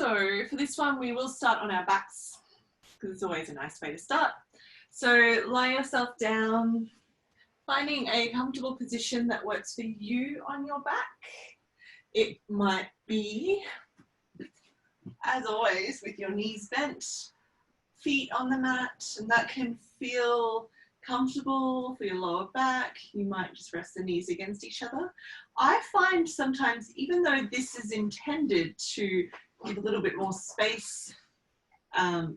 So for this one, we will start on our backs because it's always a nice way to start. So lie yourself down, finding a comfortable position that works for you on your back. It might be, as always, with your knees bent, feet on the mat, and that can feel comfortable for your lower back. You might just rest the knees against each other. I find sometimes, even though this is intended to give a little bit more space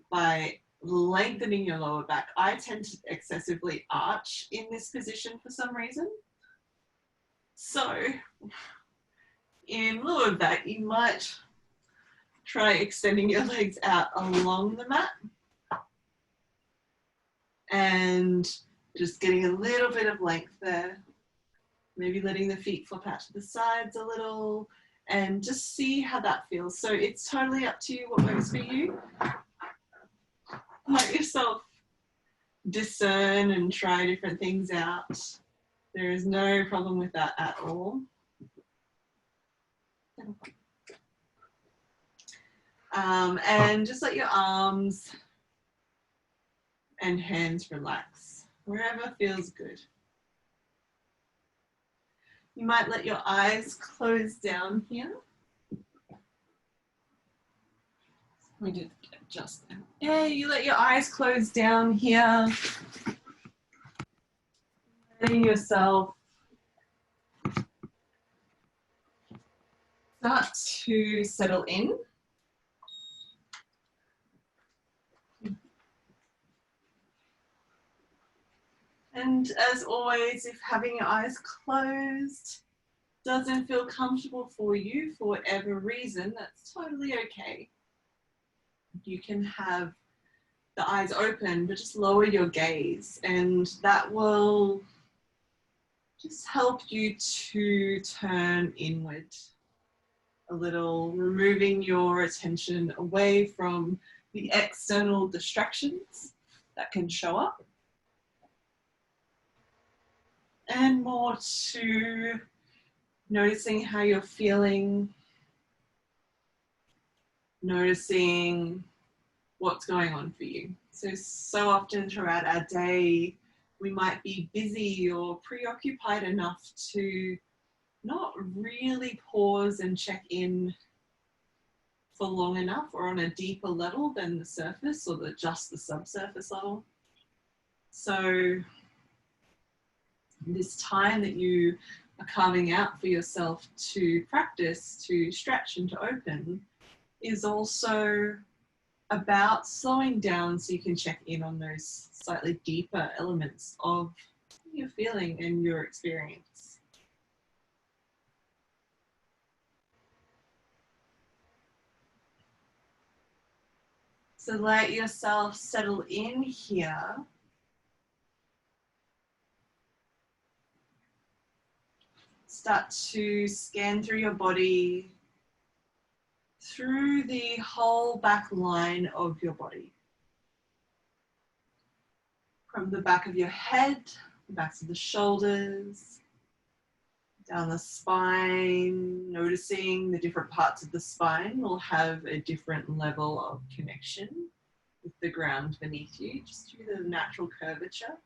by lengthening your lower back, I tend to excessively arch in this position for some reason. So in lieu of that, you might try extending your legs out along the mat and just getting a little bit of length there. Maybe letting the feet flip out to the sides a little and just see how that feels. So it's totally up to you what works for you. Let yourself discern and try different things out. There is no problem with that at all. And just let your arms and hands relax, wherever feels good. You might let your eyes close down here. We did adjust that. Yeah, you let your eyes close down here. Letting yourself start to settle in. And as always, if having your eyes closed doesn't feel comfortable for you for whatever reason, that's totally okay. You can have the eyes open, but just lower your gaze, and that will just help you to turn inward a little, removing your attention away from the external distractions that can show up, and more to noticing how you're feeling, noticing what's going on for you. So often throughout our day, we might be busy or preoccupied enough to not really pause and check in for long enough or on a deeper level than the surface or just the subsurface level. So this time that you are carving out for yourself to practice, to stretch and to open, is also about slowing down so you can check in on those slightly deeper elements of your feeling and your experience. So let yourself settle in here. Start to scan through your body, through the whole back line of your body. From the back of your head, the backs of the shoulders, down the spine, noticing the different parts of the spine will have a different level of connection with the ground beneath you, just through the natural curvature.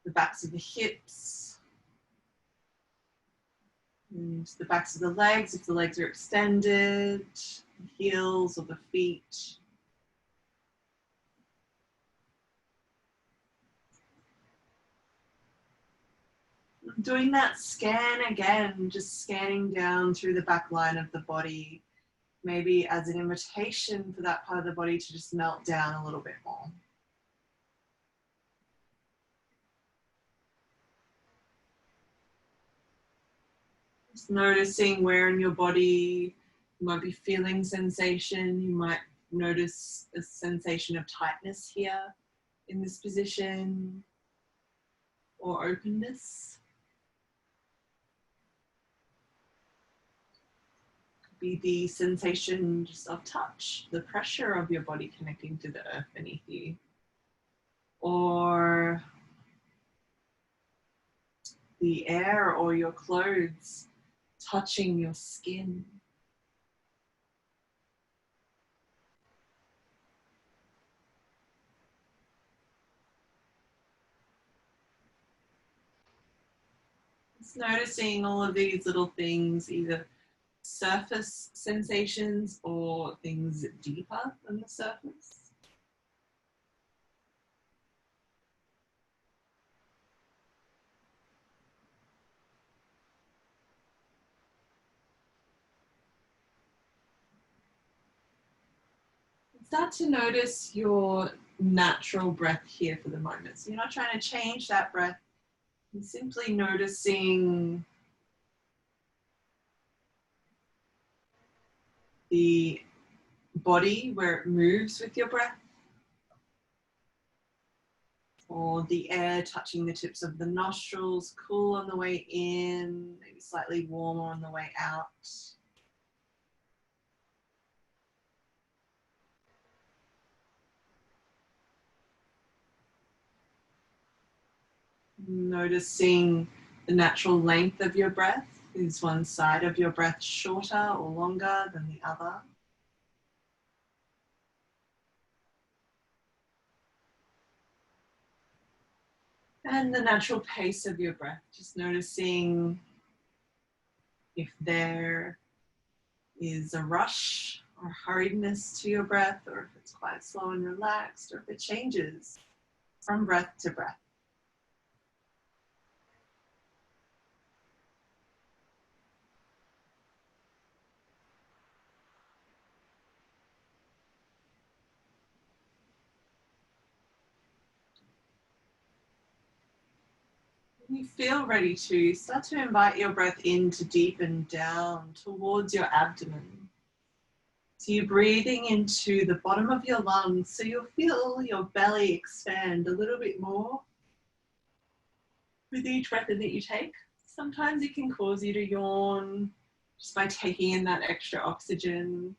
The backs of the hips, and the backs of the legs, if the legs are extended, the heels or the feet. Doing that scan again, just scanning down through the back line of the body, maybe as an invitation for that part of the body to just melt down a little bit more. Just noticing where in your body you might be feeling sensation. You might notice a sensation of tightness here in this position, or openness. Could be the sensation just of touch, the pressure of your body connecting to the earth beneath you, or the air or your clothes touching your skin. Just noticing all of these little things, either surface sensations or things deeper than the surface. Start to notice your natural breath here for the moment. So you're not trying to change that breath. You're simply noticing the body where it moves with your breath, or the air touching the tips of the nostrils, cool on the way in, maybe slightly warmer on the way out. Noticing the natural length of your breath. Is one side of your breath shorter or longer than the other? And the natural pace of your breath, just noticing if there is a rush or hurriedness to your breath, or if it's quite slow and relaxed, or if it changes from breath to breath. When you feel ready to, start to invite your breath in to deepen down towards your abdomen. So you're breathing into the bottom of your lungs, so you'll feel your belly expand a little bit more with each breath in that you take. Sometimes it can cause you to yawn just by taking in that extra oxygen.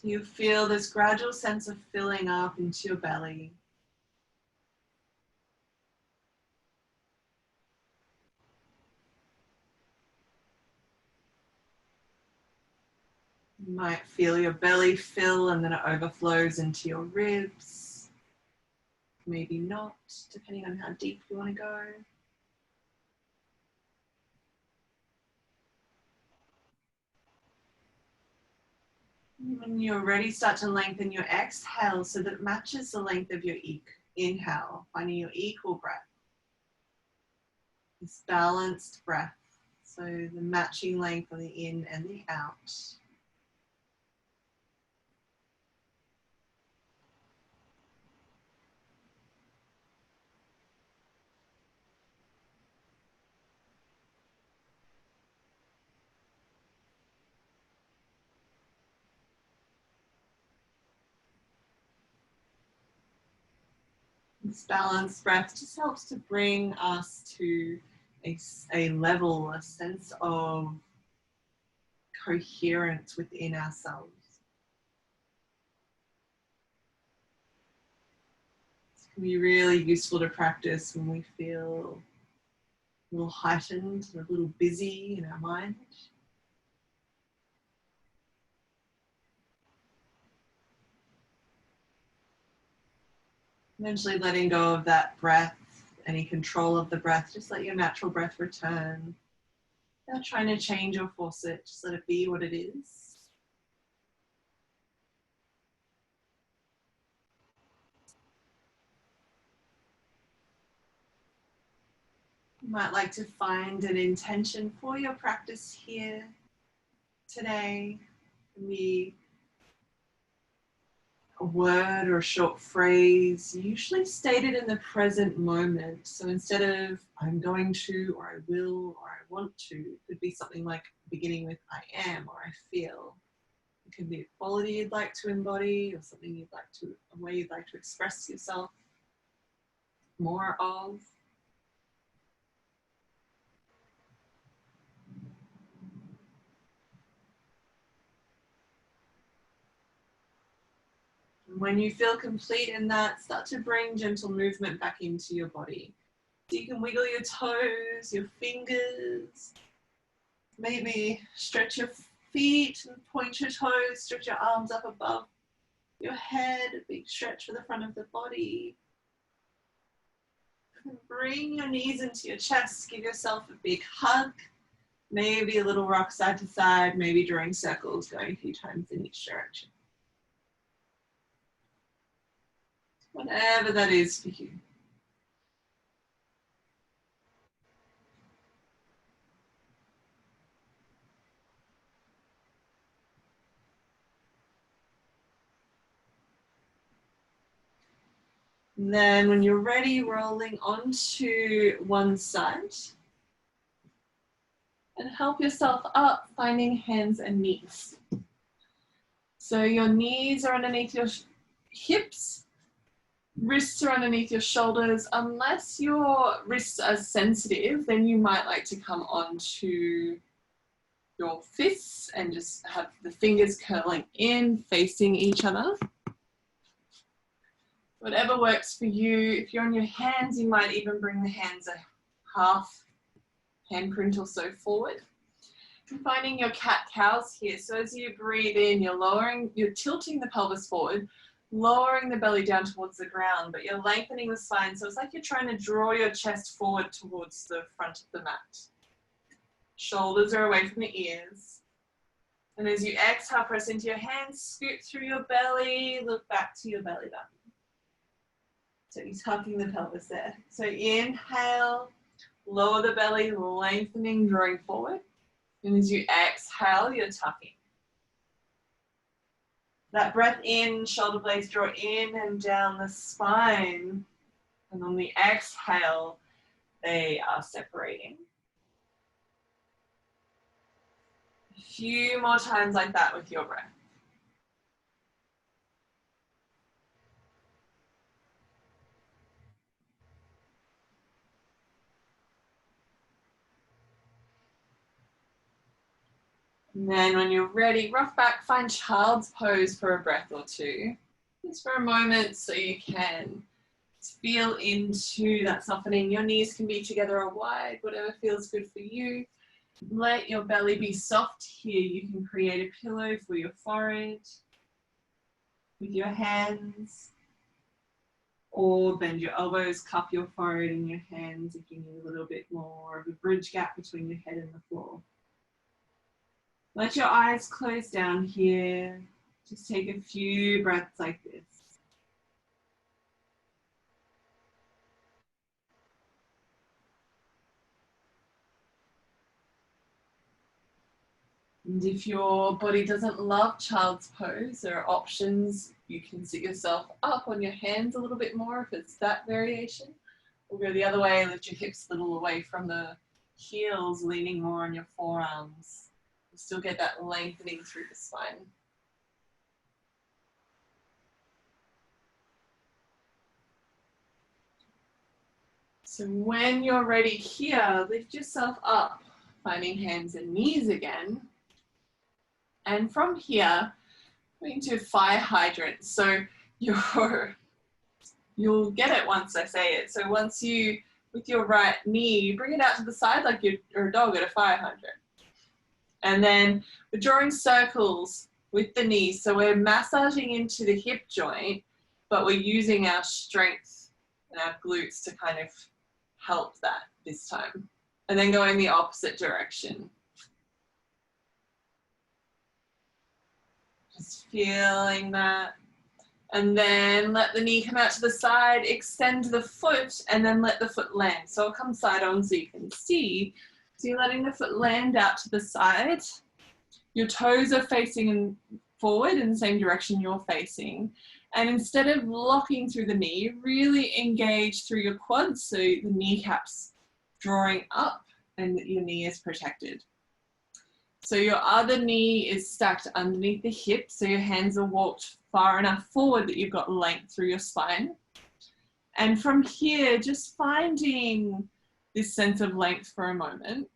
So you feel this gradual sense of filling up into your belly. You might feel your belly fill and then it overflows into your ribs. Maybe not, depending on how deep you want to go. When you're ready, start to lengthen your exhale so that it matches the length of your inhale, finding your equal breath. This balanced breath, so the matching length on the in and the out. This balanced breath just helps to bring us to a level, a sense of coherence within ourselves. It can be really useful to practice when we feel a little heightened, a little busy in our mind. Eventually letting go of that breath, any control of the breath, just let your natural breath return. Without trying to change or force it, just let it be what it is. You might like to find an intention for your practice here today. It can be a word or a short phrase, usually stated in the present moment. So instead of I'm going to, or I will, or I want to, it could be something like beginning with I am, or I feel. It could be a quality you'd like to embody, or something you'd like to, a way you'd like to express yourself more of. When you feel complete in that, start to bring gentle movement back into your body. So you can wiggle your toes, your fingers, maybe stretch your feet and point your toes, stretch your arms up above your head, a big stretch for the front of the body. And bring your knees into your chest, give yourself a big hug, maybe a little rock side to side, maybe drawing circles, going a few times in each direction. Whatever that is for you. And then when you're ready, rolling onto one side. And help yourself up, finding hands and knees. So your knees are underneath your hips, wrists are underneath your shoulders. Unless your wrists are sensitive, then you might like to come onto your fists and just have the fingers curling in, facing each other. Whatever works for you. If you're on your hands, you might even bring the hands a half handprint or so forward. And finding your cat-cows here. So as you breathe in, you're tilting the pelvis forward, lowering the belly down towards the ground, but you're lengthening the spine. So it's like you're trying to draw your chest forward towards the front of the mat. Shoulders are away from the ears. And as you exhale, press into your hands, scoot through your belly, look back to your belly button. So you're tucking the pelvis there. So inhale, lower the belly, lengthening, drawing forward. And as you exhale, you're tucking. That breath in, shoulder blades draw in and down the spine. And on the exhale, they are separating. A few more times like that with your breath. And then when you're ready, rough back, find child's pose for a breath or two. Just for a moment so you can feel into that softening. Your knees can be together or wide, whatever feels good for you. Let your belly be soft here. You can create a pillow for your forehead with your hands, or bend your elbows, cup your forehead in your hands if you need a little bit more of a bridge gap between your head and the floor. Let your eyes close down here. Just take a few breaths like this. And if your body doesn't love child's pose, there are options. You can sit yourself up on your hands a little bit more if it's that variation. Or go the other way, lift your hips a little away from the heels, leaning more on your forearms. You still get that lengthening through the spine. So when you're ready here, lift yourself up, finding hands and knees again. And from here, we're into fire hydrant. So you'll get it once I say it. So once you, with your right knee, you bring it out to the side like you're a dog at a fire hydrant. And then we're drawing circles with the knees. So we're massaging into the hip joint, but we're using our strength and our glutes to kind of help that this time. And then going the opposite direction. Just feeling that. And then let the knee come out to the side, extend the foot, and then let the foot land. So I'll come side on so you can see. So you're letting the foot land out to the side. Your toes are facing forward in the same direction you're facing. And instead of locking through the knee, really engage through your quads so the kneecaps drawing up and your knee is protected. So your other knee is stacked underneath the hip, so your hands are walked far enough forward that you've got length through your spine. And from here, just finding this sense of length for a moment.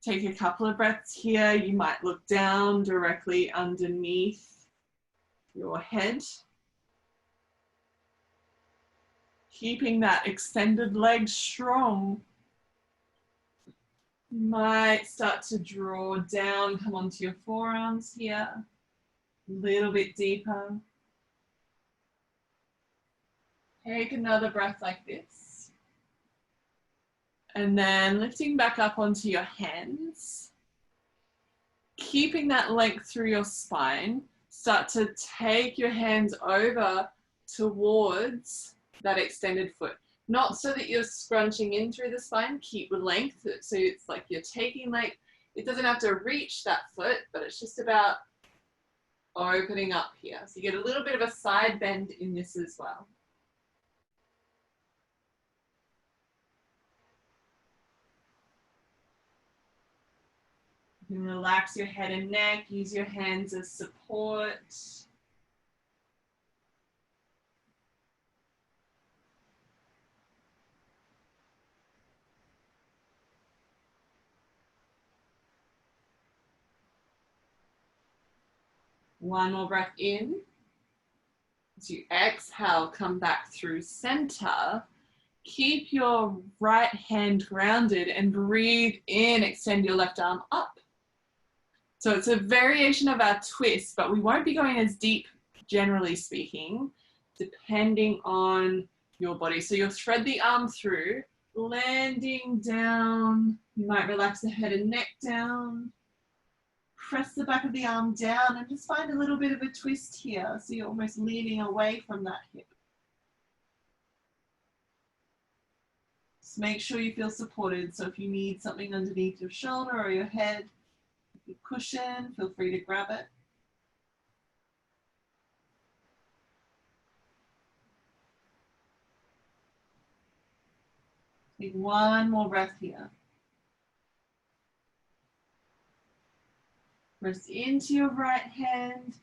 Take a couple of breaths here. You might look down directly underneath your head. Keeping that extended leg strong. You might start to draw down, come onto your forearms here, a little bit deeper. Take another breath like this. And then lifting back up onto your hands. Keeping that length through your spine, start to take your hands over towards that extended foot. Not so that you're scrunching in through the spine, keep the length, so it's like you're taking length. It doesn't have to reach that foot, but it's just about opening up here. So you get a little bit of a side bend in this as well. You can relax your head and neck, use your hands as support. One more breath in. As you exhale, come back through center. Keep your right hand grounded and breathe in, extend your left arm up. So it's a variation of our twist, but we won't be going as deep, generally speaking, depending on your body. So you'll thread the arm through, landing down. You might relax the head and neck down. Press the back of the arm down and just find a little bit of a twist here. So you're almost leaning away from that hip. Just make sure you feel supported. So if you need something underneath your shoulder or your head, your cushion, feel free to grab it. Take one more breath here. Press into your right hand,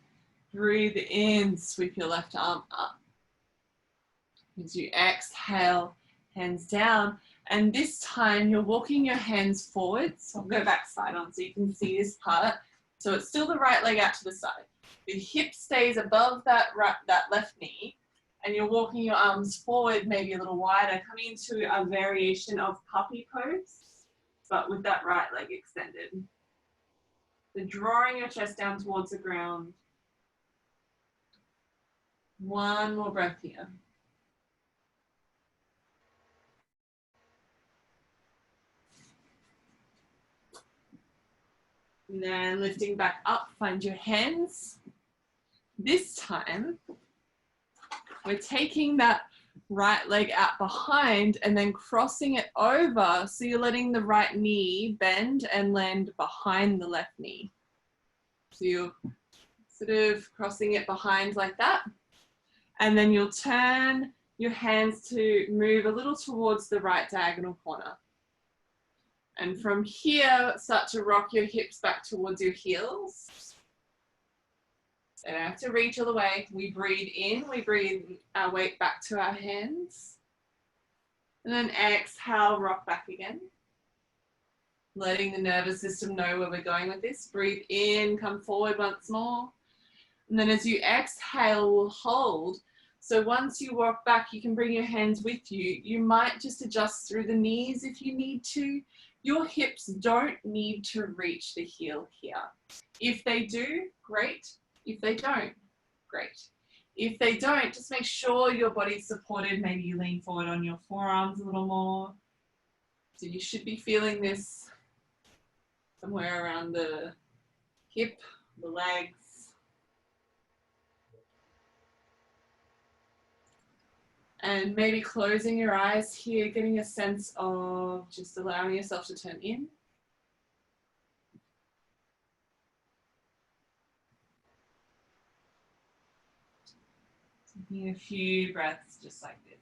breathe in, sweep your left arm up. As you exhale, hands down, and this time you're walking your hands forward. So I'll go back side on so you can see this part. So it's still the right leg out to the side. The hip stays above that left knee, and you're walking your arms forward, maybe a little wider, coming into a variation of puppy pose, but with that right leg extended. So drawing your chest down towards the ground. One more breath here. And then lifting back up, find your hands. This time, we're taking that right leg out behind and then crossing it over. So you're letting the right knee bend and land behind the left knee. So you're sort of crossing it behind like that. And then you'll turn your hands to move a little towards the right diagonal corner. And from here, start to rock your hips back towards your heels. They don't have to reach all the way. We breathe in, we breathe our weight back to our hands. And then exhale, rock back again. Letting the nervous system know where we're going with this. Breathe in, come forward once more. And then as you exhale, we'll hold. So once you walk back, you can bring your hands with you. You might just adjust through the knees if you need to. Your hips don't need to reach the heel here. If they do, great. If they don't, great. If they don't, just make sure your body's supported. Maybe you lean forward on your forearms a little more. So you should be feeling this somewhere around the hip, the legs. And maybe closing your eyes here, getting a sense of just allowing yourself to turn in. Taking a few breaths just like this.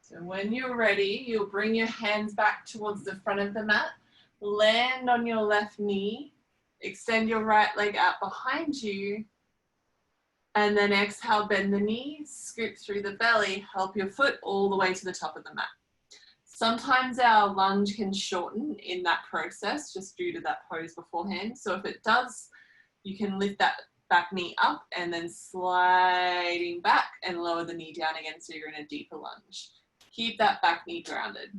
So when you're ready, you'll bring your hands back towards the front of the mat, land on your left knee, extend your right leg out behind you, and then exhale, bend the knees, scoop through the belly, help your foot all the way to the top of the mat. Sometimes our lunge can shorten in that process just due to that pose beforehand. So if it does, you can lift that back knee up and then sliding back and lower the knee down again so you're in a deeper lunge. Keep that back knee grounded.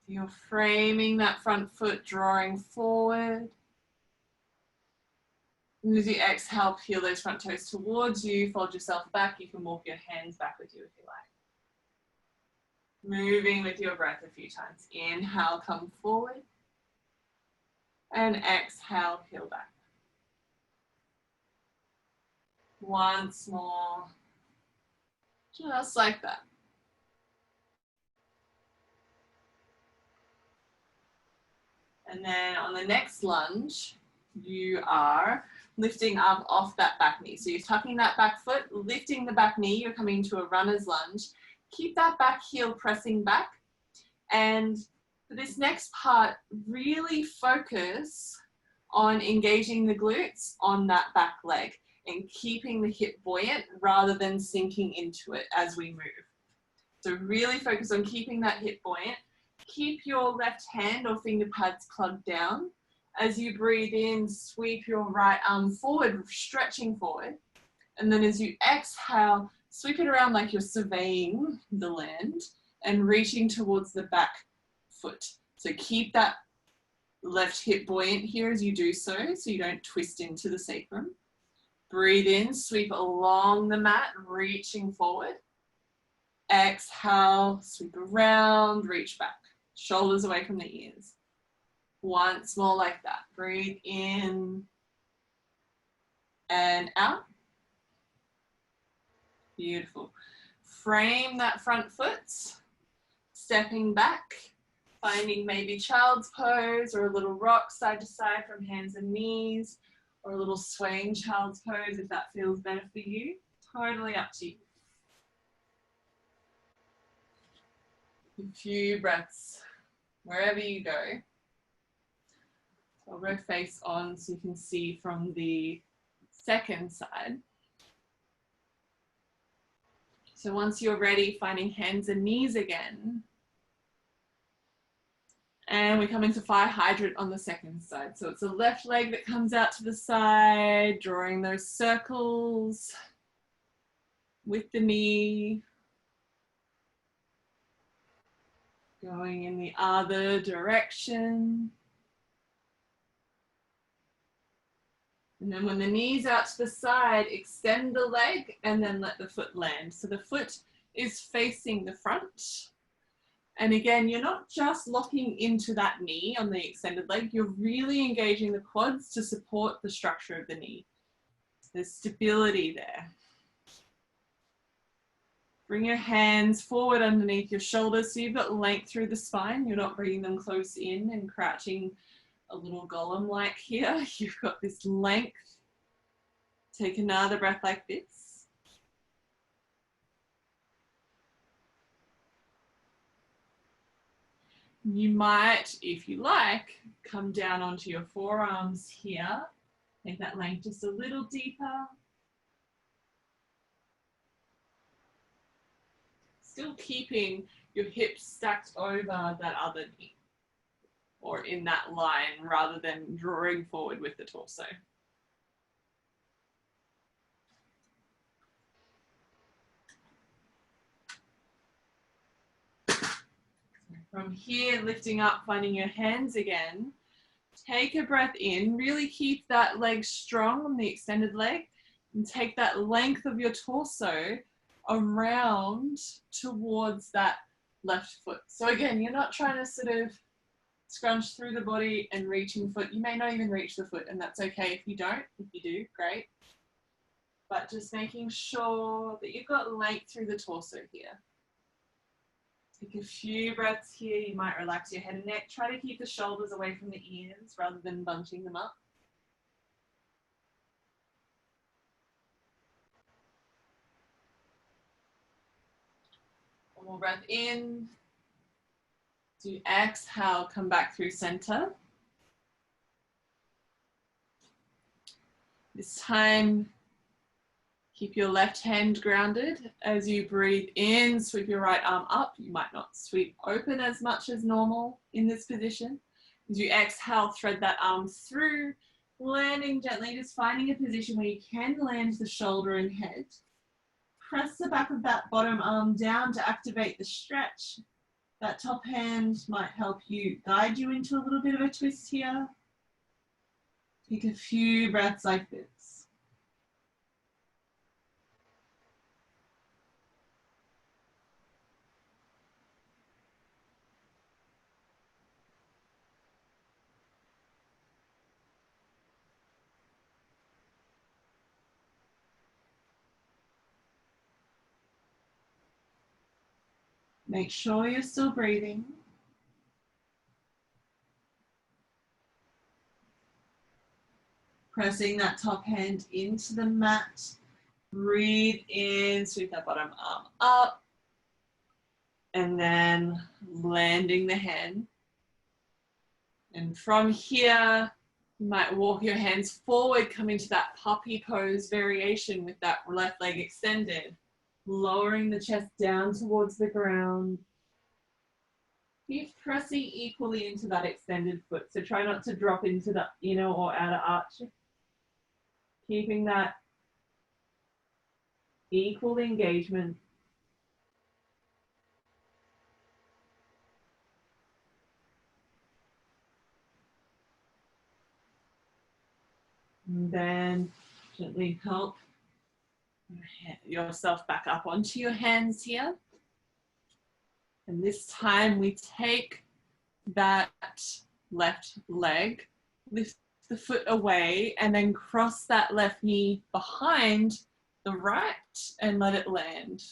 You're framing that front foot, drawing forward. And as you exhale, peel those front toes towards you, fold yourself back. You can walk your hands back with you if you like. Moving with your breath a few times. Inhale, come forward. And exhale, peel back. Once more. Just like that. And then on the next lunge, you are lifting up off that back knee. So you're tucking that back foot, lifting the back knee, you're coming to a runner's lunge. Keep that back heel pressing back. And for this next part, really focus on engaging the glutes on that back leg and keeping the hip buoyant rather than sinking into it as we move. So really focus on keeping that hip buoyant. Keep your left hand or finger pads plugged down. As you breathe in, sweep your right arm forward, stretching forward. And then as you exhale, sweep it around like you're surveying the land and reaching towards the back foot. So keep that left hip buoyant here as you do so you don't twist into the sacrum. Breathe in, sweep along the mat, reaching forward. Exhale, sweep around, reach back. Shoulders away from the ears. Once more like that. Breathe in and out. Beautiful. Frame that front foot, stepping back, finding maybe child's pose or a little rock side to side from hands and knees, or a little swaying child's pose if that feels better for you. Totally up to you. A few breaths wherever you go. I'll go face on so you can see from the second side. So once you're ready, finding hands and knees again. And we come into fire hydrant on the second side. So it's the left leg that comes out to the side, drawing those circles with the knee. Going in the other direction. And then when the knee's out to the side, extend the leg and then let the foot land. So the foot is facing the front. And again, you're not just locking into that knee on the extended leg, you're really engaging the quads to support the structure of the knee. There's stability there. Bring your hands forward underneath your shoulders so you've got length through the spine. You're not bringing them close in and crouching a little golem-like here. You've got this length. Take another breath like this. You might, if you like, come down onto your forearms here. Take that length just a little deeper. Still keeping your hips stacked over that other knee or in that line rather than drawing forward with the torso. From here, lifting up, finding your hands again. Take a breath in, really keep that leg strong on the extended leg and take that length of your torso around towards that left foot. So again, you're not trying to sort of scrunch through the body and reaching foot. You may not even reach the foot and that's okay if you don't. If you do, great. But just making sure that you've got length through the torso here. Take a few breaths here. You might relax your head and neck. Try to keep the shoulders away from the ears rather than bunching them up. One more breath in. Do exhale, come back through center. This time, keep your left hand grounded. As you breathe in, sweep your right arm up. You might not sweep open as much as normal in this position. As you exhale, thread that arm through, landing gently, just finding a position where you can land the shoulder and head. Press the back of that bottom arm down to activate the stretch. That top hand might help you guide you into a little bit of a twist here. Take a few breaths like this. Make sure you're still breathing. Pressing that top hand into the mat. Breathe in, sweep that bottom arm up. And then landing the hand. And from here, you might walk your hands forward, come into that puppy pose variation with that left leg extended. Lowering the chest down towards the ground. Keep pressing equally into that extended foot. So try not to drop into the inner or outer arch. Keeping that equal engagement. And then gently help yourself back up onto your hands here. And this time we take that left leg, lift the foot away, and then cross that left knee behind the right and let it land.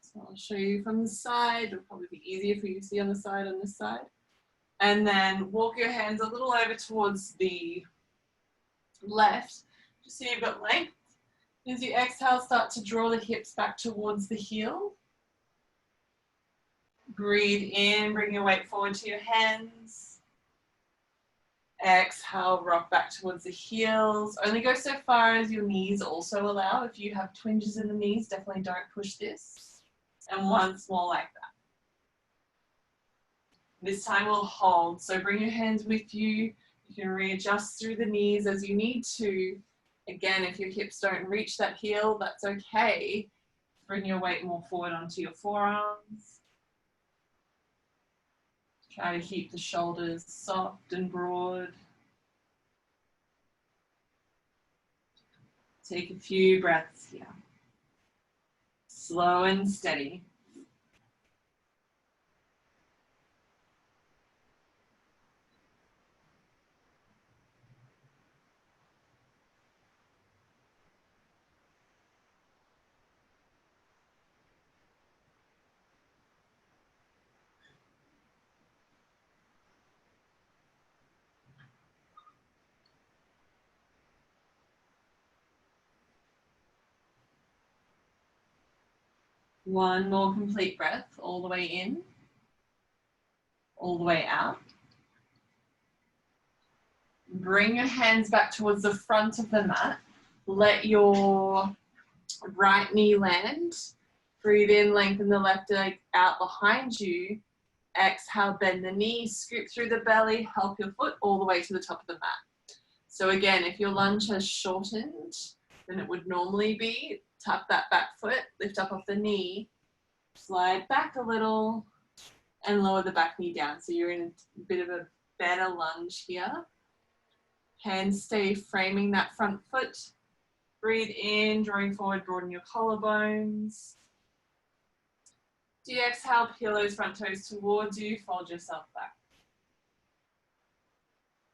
So I'll show you from the side. It'll probably be easier for you to see on the side on this side. And then walk your hands a little over towards the left, just so you've got length. As you exhale, start to draw the hips back towards the heel. Breathe in, bring your weight forward to your hands. Exhale, rock back towards the heels. Only go so far as your knees also allow. If you have twinges in the knees, definitely don't push this. And once more like that. This time we'll hold. So bring your hands with you. You can readjust through the knees as you need to. Again, if your hips don't reach that heel, that's okay. Bring your weight more forward onto your forearms. Try to keep the shoulders soft and broad. Take a few breaths here. Slow and steady. One more complete breath, all the way in, all the way out. Bring your hands back towards the front of the mat. Let your right knee land. Breathe in, lengthen the left leg out behind you. Exhale, bend the knee, scoop through the belly, help your foot all the way to the top of the mat. So again, if your lunge has shortened than it would normally be, tuck that back foot, lift up off the knee, slide back a little, and lower the back knee down. So you're in a bit of a better lunge here. Hands stay framing that front foot. Breathe in, drawing forward, broaden your collarbones. Do you exhale, peel those front toes towards you, fold yourself back.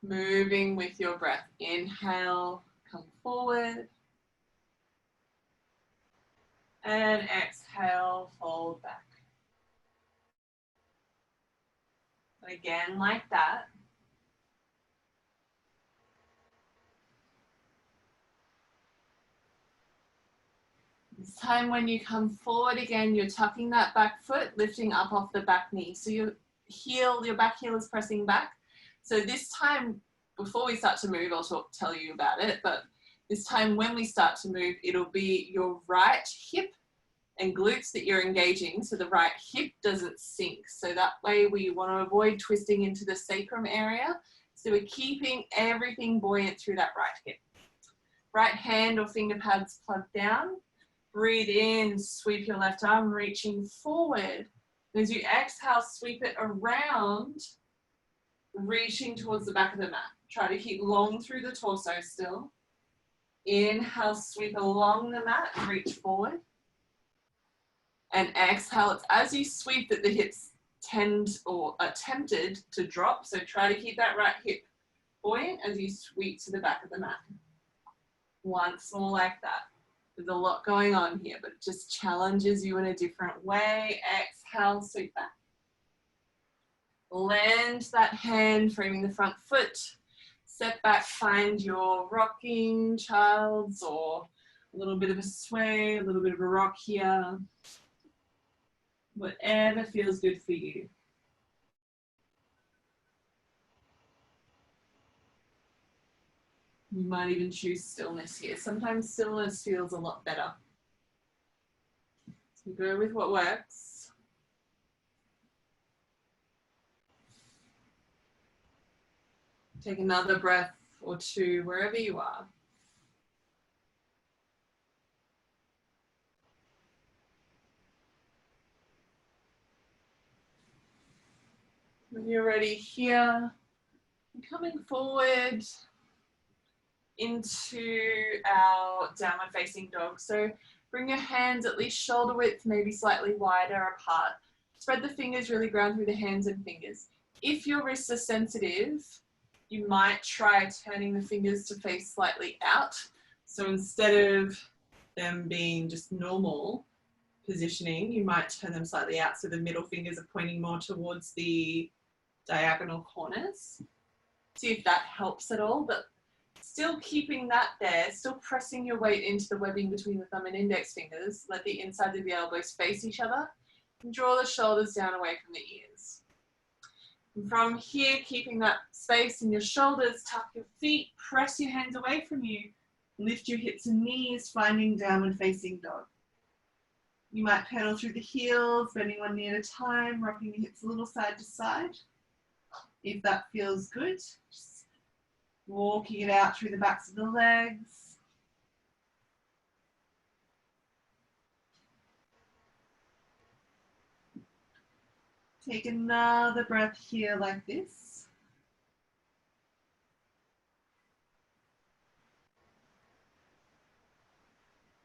Moving with your breath. Inhale, come forward. And exhale, fold back. Again, like that. This time when you come forward again, you're tucking that back foot, lifting up off the back knee. So your back heel is pressing back. So this time, before we start to move, I'll tell you about it, but this time when we start to move, it'll be your right hip and glutes that you're engaging, so the right hip doesn't sink. So that way we want to avoid twisting into the sacrum area. So we're keeping everything buoyant through that right hip. Right hand or finger pads plugged down. Breathe in, sweep your left arm, reaching forward. As you exhale, sweep it around, reaching towards the back of the mat. Try to keep long through the torso still. Inhale, sweep along the mat, reach forward. And exhale, it's as you sweep that the hips tend or are tempted to drop. So try to keep that right hip buoyant as you sweep to the back of the mat. Once more like that. There's a lot going on here, but it just challenges you in a different way. Exhale, sweep back. Land that hand, framing the front foot. Step back, find your rocking child's or a little bit of a sway, a little bit of a rock here. Whatever feels good for you. You might even choose stillness here. Sometimes stillness feels a lot better. So go with what works. Take another breath or two wherever you are. When you're ready here, coming forward into our downward facing dog. So bring your hands at least shoulder width, maybe slightly wider apart. Spread the fingers, really ground through the hands and fingers. If your wrists are sensitive, you might try turning the fingers to face slightly out. So instead of them being just normal positioning, you might turn them slightly out so the middle fingers are pointing more towards the diagonal corners. See if that helps at all, but still keeping that there, still pressing your weight into the webbing between the thumb and index fingers. Let the inside of the elbows face each other and draw the shoulders down away from the ears. And from here, keeping that space in your shoulders, tuck your feet, press your hands away from you, lift your hips and knees, finding downward facing dog. You might pedal through the heels, bending one knee at a time, rocking the hips a little side to side. If that feels good, just walking it out through the backs of the legs. Take another breath here like this.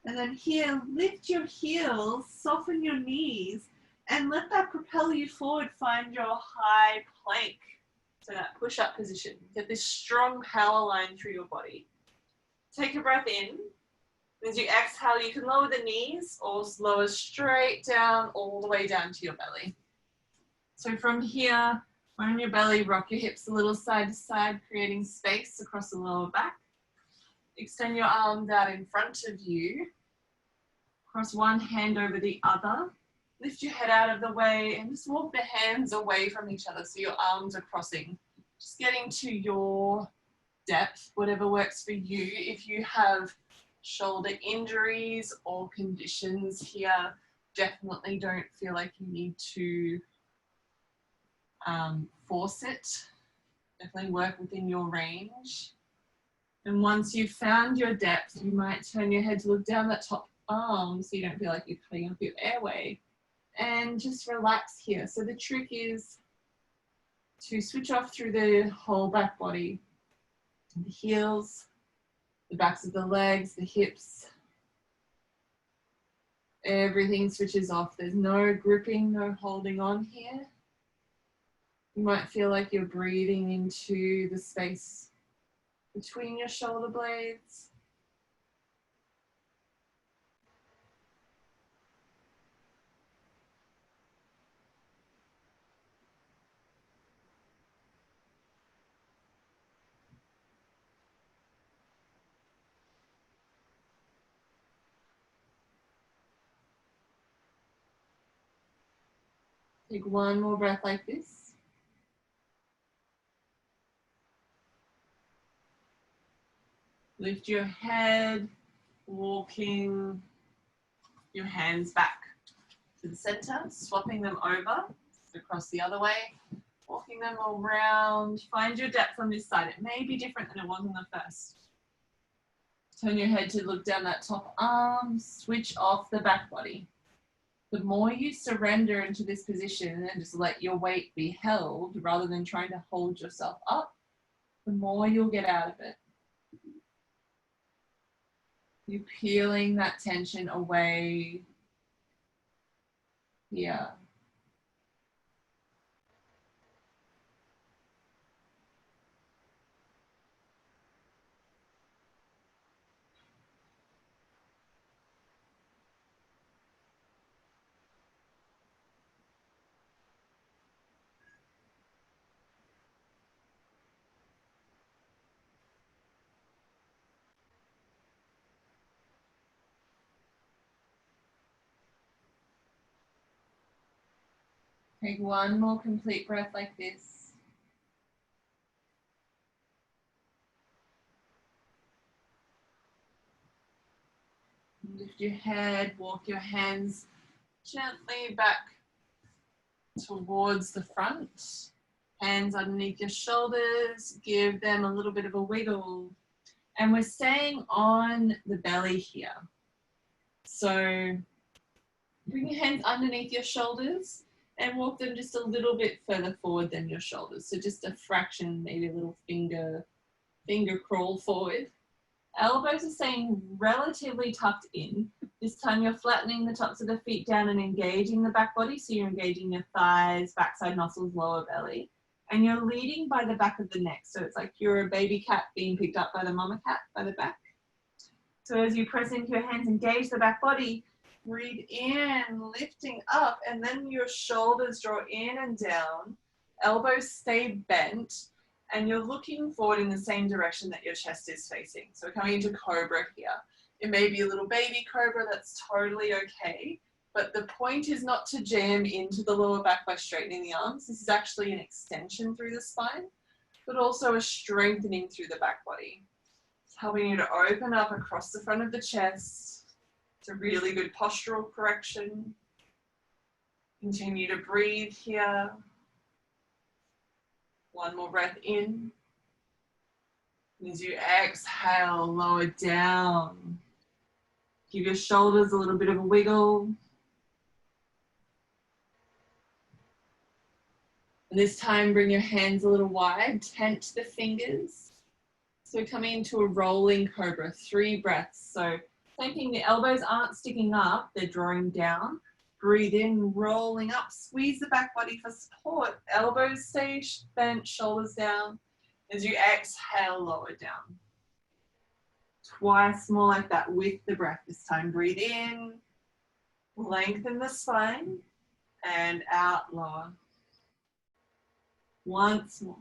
And then here, lift your heels, soften your knees, and let that propel you forward. Find your high plank. So that push-up position. Get this strong power line through your body. Take a breath in. As you exhale, you can lower the knees or lower straight down, all the way down to your belly. So from here, on your belly, rock your hips a little side to side, creating space across the lower back. Extend your arms out in front of you. Cross one hand over the other. Lift your head out of the way and just walk the hands away from each other so your arms are crossing. Just getting to your depth, whatever works for you. If you have shoulder injuries or conditions here, definitely don't feel like you need to force it. Definitely work within your range. And once you've found your depth, you might turn your head to look down that top arm so you don't feel like you're cutting up your airway. And just relax here. So the trick is to switch off through the whole back body. The heels, the backs of the legs, the hips. Everything switches off. There's no gripping, no holding on here. You might feel like you're breathing into the space between your shoulder blades. Take one more breath like this. Lift your head, walking your hands back to the center, swapping them over, across the other way, walking them around. Find your depth on this side. It may be different than it was on the first. Turn your head to look down that top arm, switch off the back body. The more you surrender into this position and just let your weight be held rather than trying to hold yourself up, the more you'll get out of it. You're peeling that tension away here. Take one more complete breath like this. Lift your head, walk your hands gently back towards the front. Hands underneath your shoulders, give them a little bit of a wiggle. And we're staying on the belly here. So bring your hands underneath your shoulders and walk them just a little bit further forward than your shoulders. So just a fraction, maybe a little finger crawl forward. Elbows are staying relatively tucked in. This time you're flattening the tops of the feet down and engaging the back body. So you're engaging your thighs, backside muscles, lower belly. And you're leading by the back of the neck. So it's like you're a baby cat being picked up by the mama cat by the back. So as you press into your hands, engage the back body. Breathe in, lifting up, and then your shoulders draw in and down. Elbows stay bent. And you're looking forward in the same direction that your chest is facing. So we're coming into cobra here. It may be a little baby cobra, that's totally okay. But the point is not to jam into the lower back by straightening the arms. This is actually an extension through the spine, but also a strengthening through the back body. It's helping you to open up across the front of the chest. It's a really good postural correction. Continue to breathe here. One more breath in. And as you exhale, lower down. Give your shoulders a little bit of a wiggle. And this time, bring your hands a little wide, tent the fingers. So coming into a rolling cobra, 3 breaths. So same thing, the elbows aren't sticking up, they're drawing down. Breathe in, rolling up, squeeze the back body for support. Elbows stay bent, shoulders down. As you exhale, lower down. Twice more like that with the breath. This time, breathe in, lengthen the spine, and out, lower. Once more.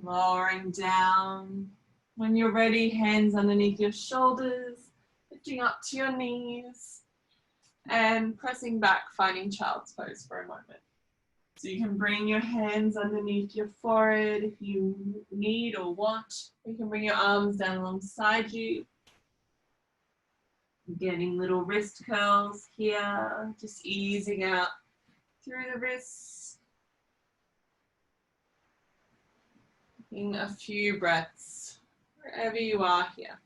Lowering down. When you're ready, hands underneath your shoulders. Lifting up to your knees and pressing back, finding child's pose for a moment. So you can bring your hands underneath your forehead if you need or want. You can bring your arms down alongside you. Getting little wrist curls here, just easing out through the wrists. Taking a few breaths wherever you are here.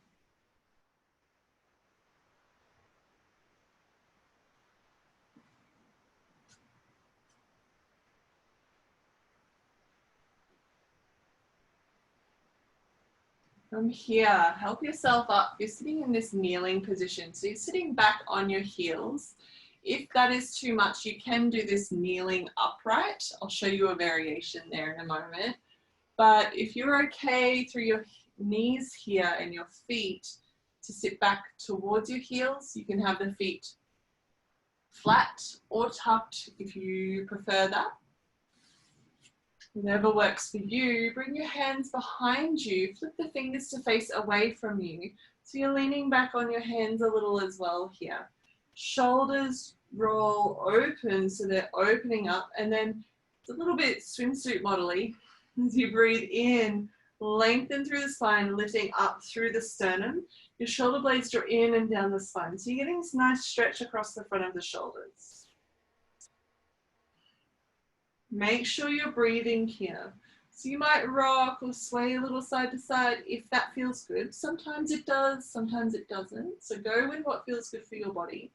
From here, help yourself up. You're sitting in this kneeling position. So you're sitting back on your heels. If that is too much, you can do this kneeling upright. I'll show you a variation there in a moment. But if you're okay through your knees here and your feet to sit back towards your heels, you can have the feet flat or tucked if you prefer that. Whatever works for you. Bring your hands behind you, flip the fingers to face away from you. So you're leaning back on your hands a little as well here. Shoulders roll open, so they're opening up, and then it's a little bit swimsuit model-y. As you breathe in, lengthen through the spine, lifting up through the sternum. Your shoulder blades draw in and down the spine. So you're getting this nice stretch across the front of the shoulders. Make sure you're breathing here. So you might rock or sway a little side to side if that feels good. Sometimes it does, sometimes it doesn't. So go with what feels good for your body.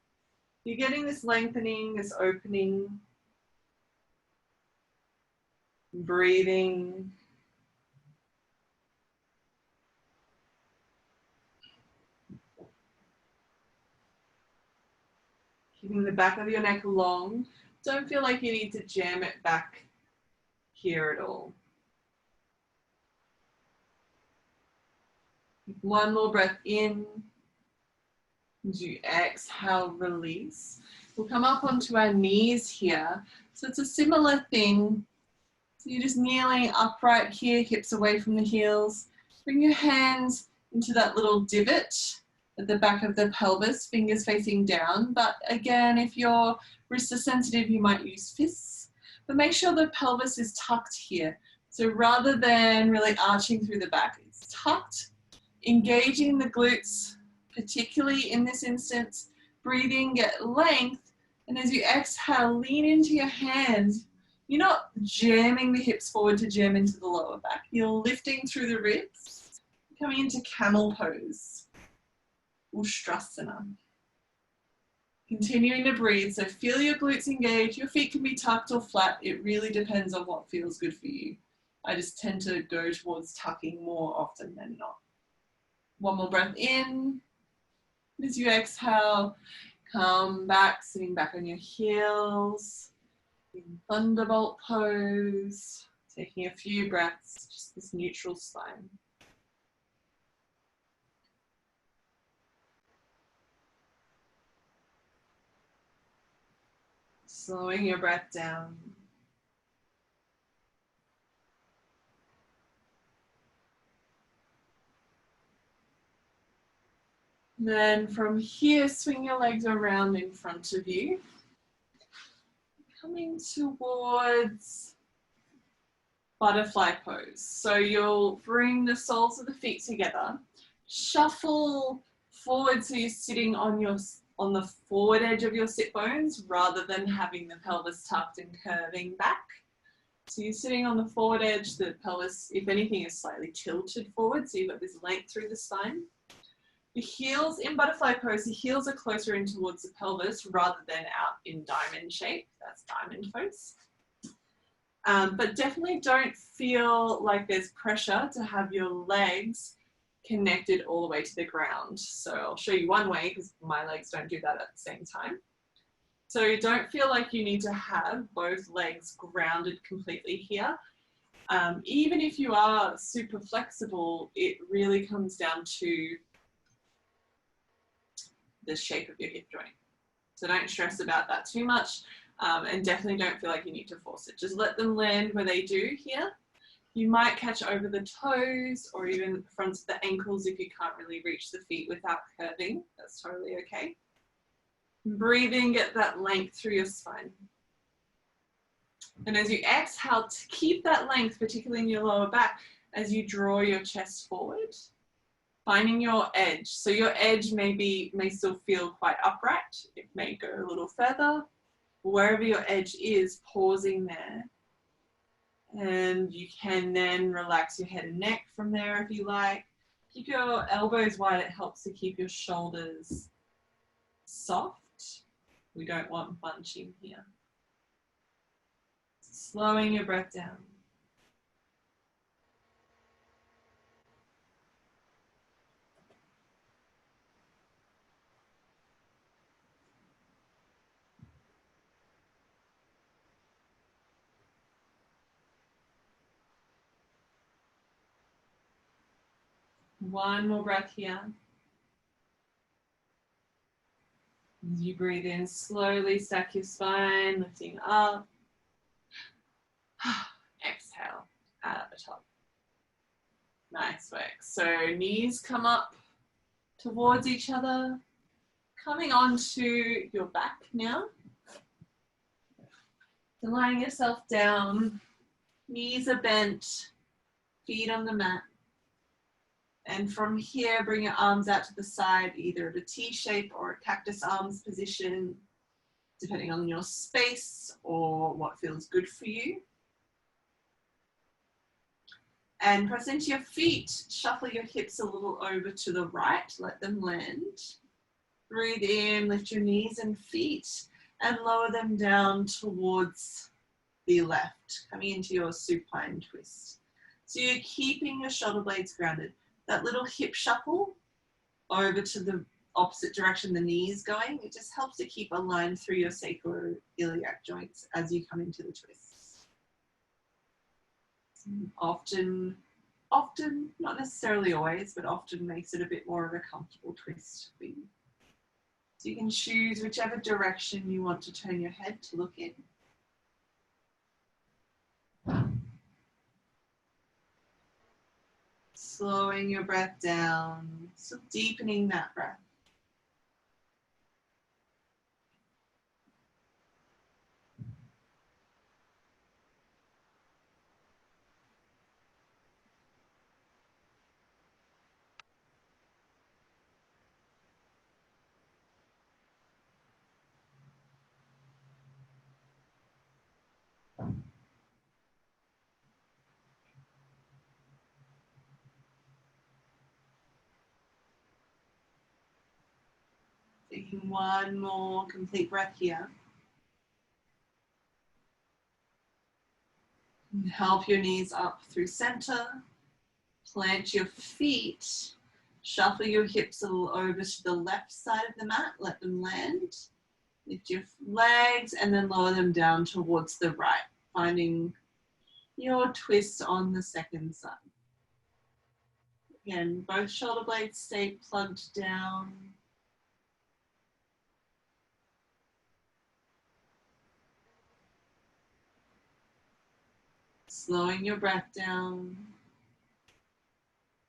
You're getting this lengthening, this opening, breathing. Keeping the back of your neck long. Don't feel like you need to jam it back here at all. One more breath in. As you exhale, release. We'll come up onto our knees here. So it's a similar thing. So you're just kneeling upright here, hips away from the heels. Bring your hands into that little divot at the back of the pelvis, fingers facing down. But again, if your wrists are sensitive, you might use fists. But make sure the pelvis is tucked here. So rather than really arching through the back, it's tucked, engaging the glutes, particularly in this instance. Breathing, get length, and as you exhale, lean into your hands. You're not jamming the hips forward to jam into the lower back. You're lifting through the ribs, coming into camel pose, Ustrasana. Continuing to breathe, so feel your glutes engage. Your feet can be tucked or flat. It really depends on what feels good for you. I just tend to go towards tucking more often than not. One more breath in. As you exhale, come back, sitting back on your heels. In thunderbolt pose, taking a few breaths, just this neutral spine. Slowing your breath down. Then from here, swing your legs around in front of you. Coming towards butterfly pose. So you'll bring the soles of the feet together, shuffle forward so you're sitting on the forward edge of your sit bones rather than having the pelvis tucked and curving back. So you're sitting on the forward edge, the pelvis, if anything, is slightly tilted forward, so you've got this length through the spine. The heels in butterfly pose, the heels are closer in towards the pelvis rather than out in diamond shape. That's diamond pose. But definitely don't feel like there's pressure to have your legs connected all the way to the ground. So I'll show you one way because my legs don't do that at the same time. So don't feel like you need to have both legs grounded completely here. Even if you are super flexible, it really comes down to the shape of your hip joint. So don't stress about that too much, and definitely don't feel like you need to force it. Just let them land where they do here. You might catch over the toes or even the fronts of the ankles if you can't really reach the feet without curving. That's totally okay. Breathing, get that length through your spine. And as you exhale, to keep that length, particularly in your lower back, as you draw your chest forward. Finding your edge. So your edge may still feel quite upright. It may go a little further. Wherever your edge is, pausing there. And you can then relax your head and neck from there if you like. Keep your elbows wide. It helps to keep your shoulders soft. We don't want bunching here. Slowing your breath down. One more breath here. As you breathe in, slowly stack your spine, lifting up. Exhale, out at the top. Nice work. So knees come up towards each other. Coming on to your back now. So lying yourself down, knees are bent, feet on the mat. And from here, bring your arms out to the side, either at a T shape or a cactus arms position, depending on your space or what feels good for you. And press into your feet, shuffle your hips a little over to the right, let them land. Breathe in, lift your knees and feet, and lower them down towards the left, coming into your supine twist. So you're keeping your shoulder blades grounded. That little hip shuffle over to the opposite direction the knee is going, it just helps to keep aligned through your sacroiliac joints as you come into the twist. Often, not necessarily always, but often makes it a bit more of a comfortable twist for you. So you can choose whichever direction you want to turn your head to look in. Slowing your breath down, so deepening that breath. Taking one more complete breath here. And help your knees up through center. Plant your feet. Shuffle your hips a little over to the left side of the mat. Let them land. Lift your legs and then lower them down towards the right, finding your twist on the second side. Again, both shoulder blades stay plugged down. Slowing your breath down.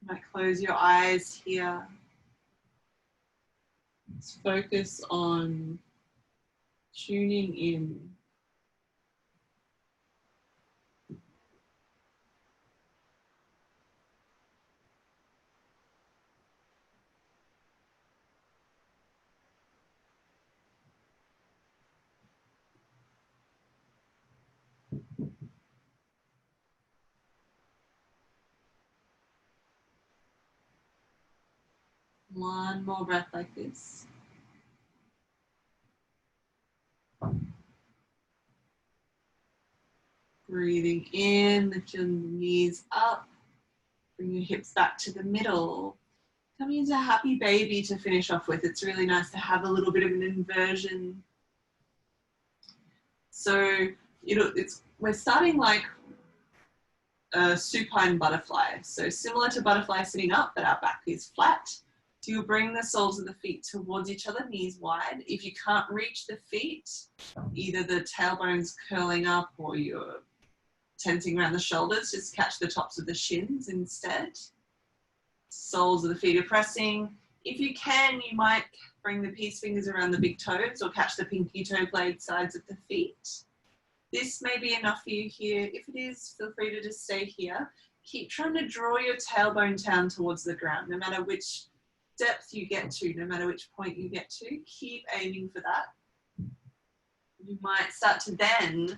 You might close your eyes here. Let's focus on tuning in. One more breath like this. Breathing in, lift your knees up. Bring your hips back to the middle. Coming into happy baby to finish off with. It's really nice to have a little bit of an inversion. So, we're starting like a supine butterfly. So similar to butterfly sitting up, but our back is flat. So you'll bring the soles of the feet towards each other, knees wide. If you can't reach the feet, either the tailbone's curling up or you're tensing around the shoulders, just catch the tops of the shins instead. Soles of the feet are pressing. If you can, you might bring the peace fingers around the big toes or catch the pinky toe blade sides of the feet. This may be enough for you here. If it is, feel free to just stay here. Keep trying to draw your tailbone down towards the ground, no matter which depth you get to, no matter which point you get to, keep aiming for that. You might start to then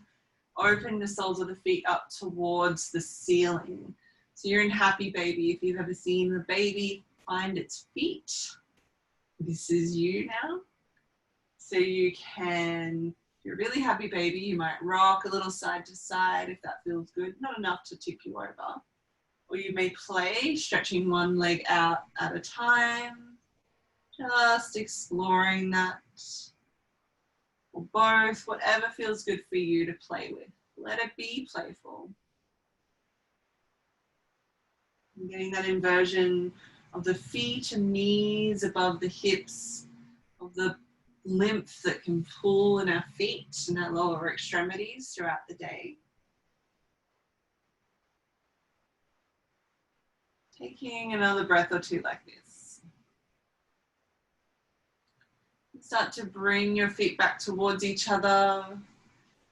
open the soles of the feet up towards the ceiling. So you're in happy baby. If you've ever seen the baby find its feet, this is you now. So you can, if you're a really happy baby, you might rock a little side to side if that feels good, not enough to tip you over. Or you may play, stretching one leg out at a time, just exploring that. Or both, whatever feels good for you to play with. Let it be playful. And getting that inversion of the feet and knees above the hips, of the lymph that can pull in our feet and our lower extremities throughout the day. Taking another breath or two like this. Start to bring your feet back towards each other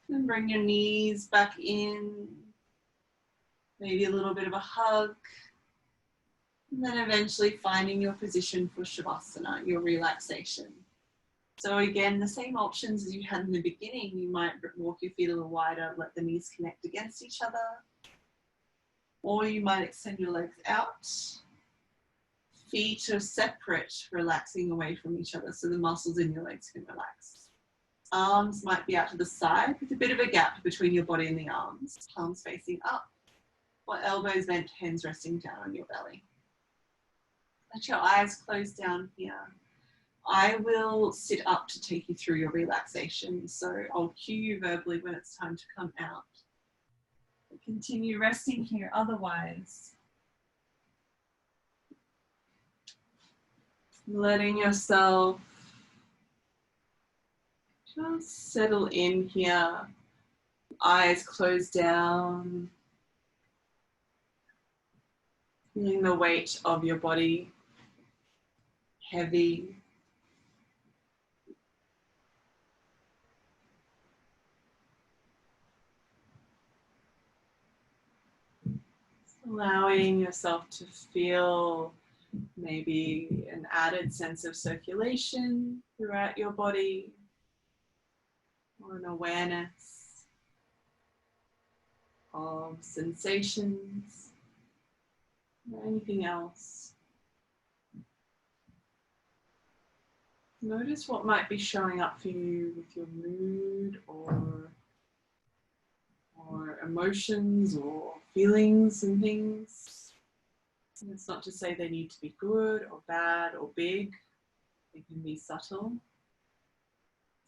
and bring your knees back in. Maybe a little bit of a hug. And then eventually finding your position for Shavasana, your relaxation. So again, the same options as you had in the beginning. You might walk your feet a little wider, let the knees connect against each other. Or you might extend your legs out. Feet are separate, relaxing away from each other so the muscles in your legs can relax. Arms might be out to the side with a bit of a gap between your body and the arms. Palms facing up, or elbows bent, hands resting down on your belly. Let your eyes close down here. I will sit up to take you through your relaxation, so I'll cue you verbally when it's time to come out. Continue resting here otherwise. Letting yourself just settle in here. Eyes closed down. Feeling the weight of your body heavy. Allowing yourself to feel maybe an added sense of circulation throughout your body, or an awareness of sensations, or anything else. Notice what might be showing up for you with your mood or emotions or feelings and things. And it's not to say they need to be good or bad or big. They can be subtle.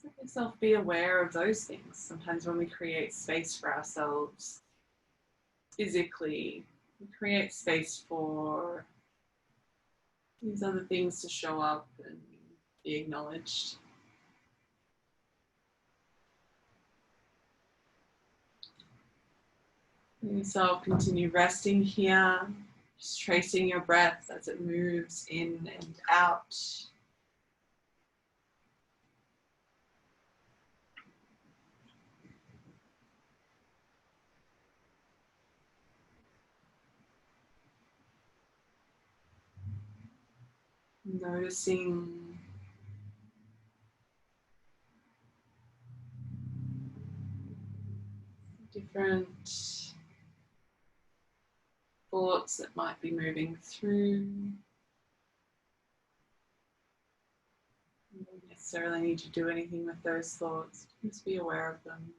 Let yourself be aware of those things. Sometimes when we create space for ourselves physically, we create space for these other things to show up and be acknowledged. Let yourself continue resting here, just tracing your breath as it moves in and out. Noticing different thoughts that might be moving through. You don't necessarily need to do anything with those thoughts, just be aware of them.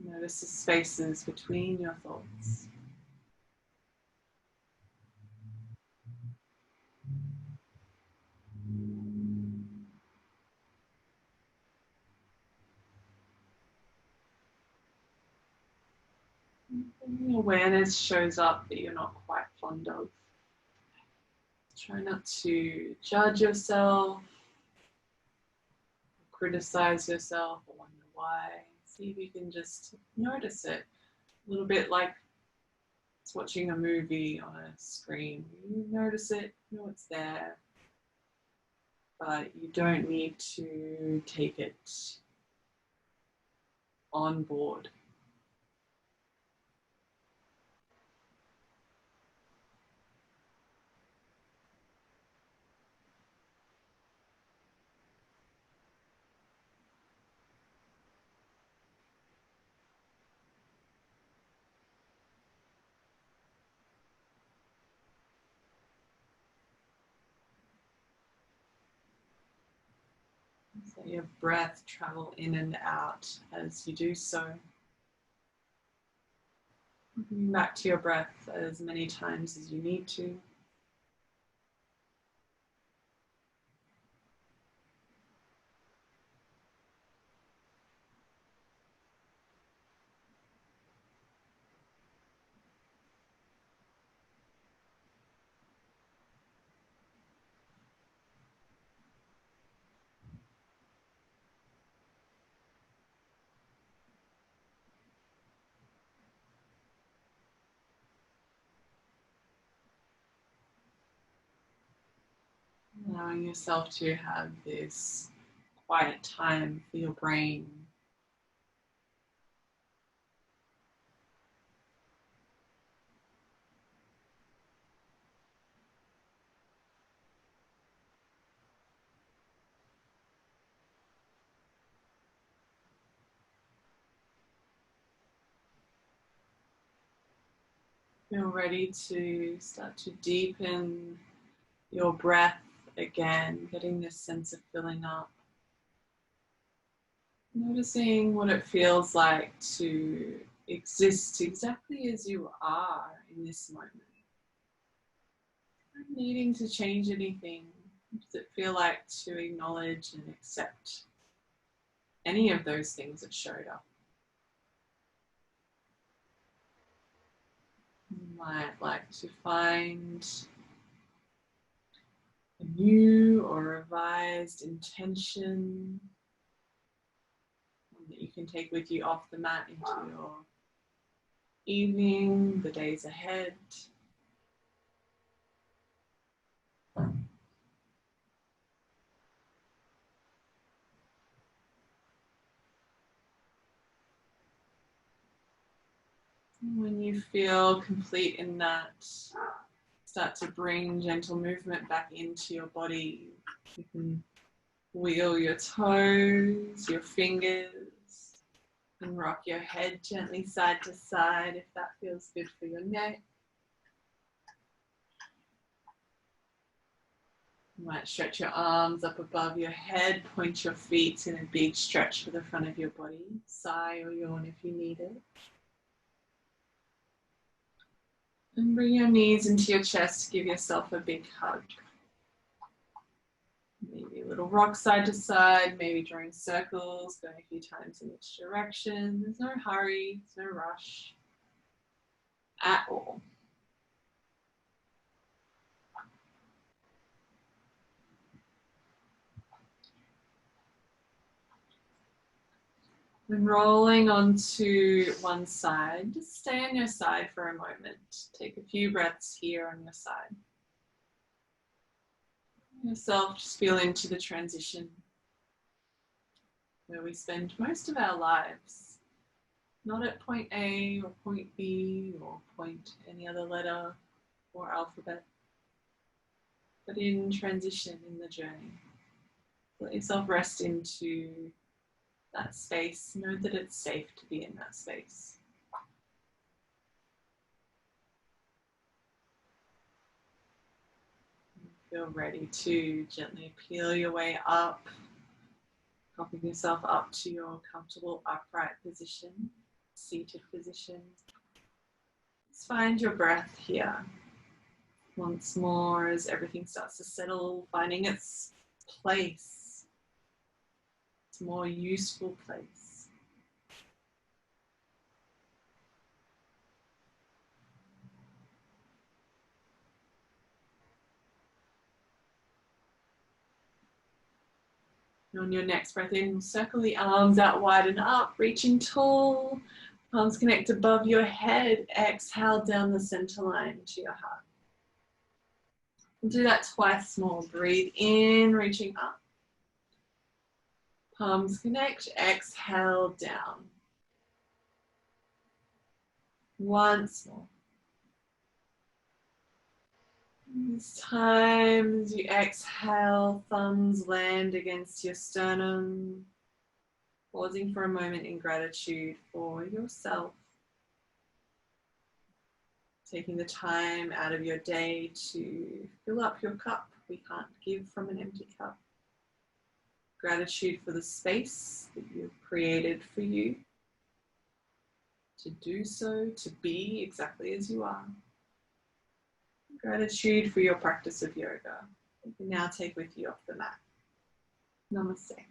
Notice the spaces between your thoughts. Any awareness shows up that you're not quite fond of. Try not to judge yourself, criticize yourself, or wonder why. See if you can just notice it. A little bit like it's watching a movie on a screen. You notice it, you know it's there, but you don't need to take it on board. Let your breath travel in and out as you do so. Coming back to your breath as many times as you need to. Allowing yourself to have this quiet time for your brain. Feel ready to start to deepen your breath again, getting this sense of filling up. Noticing what it feels like to exist exactly as you are in this moment. Not needing to change anything. Does it feel like to acknowledge and accept any of those things that showed up? You might like to find a new or revised intention that you can take with you off the mat into your evening, the days ahead. When you feel complete in that, start to bring gentle movement back into your body. You can wheel your toes, your fingers, and rock your head gently side to side if that feels good for your neck. You might stretch your arms up above your head, point your feet in a big stretch for the front of your body. Sigh or yawn if you need it. And bring your knees into your chest to give yourself a big hug. Maybe a little rock side to side, maybe drawing circles, going a few times in each direction. There's no hurry, there's no rush at all. When rolling onto one side, just stay on your side for a moment. Take a few breaths here on your side. Yourself just feel into the transition where we spend most of our lives, not at point A or point B or point any other letter or alphabet, but in transition in the journey. Let yourself rest into that space. Know that it's safe to be in that space. Feel ready to gently peel your way up, propping yourself up to your comfortable upright position, seated position. Just find your breath here. Once more as everything starts to settle, finding its place, its more useful place. And on your next breath in, circle the arms out wide and up, reaching tall. Palms connect above your head. Exhale down the center line to your heart. We'll do that twice more. Breathe in, reaching up. Palms connect. Exhale down. Once more. This time, as you exhale, thumbs land against your sternum. Pausing for a moment in gratitude for yourself. Taking the time out of your day to fill up your cup. We can't give from an empty cup. Gratitude for the space that you've created for you to do so, to be exactly as you are. Gratitude for your practice of yoga. You can now take with you off the mat. Namaste.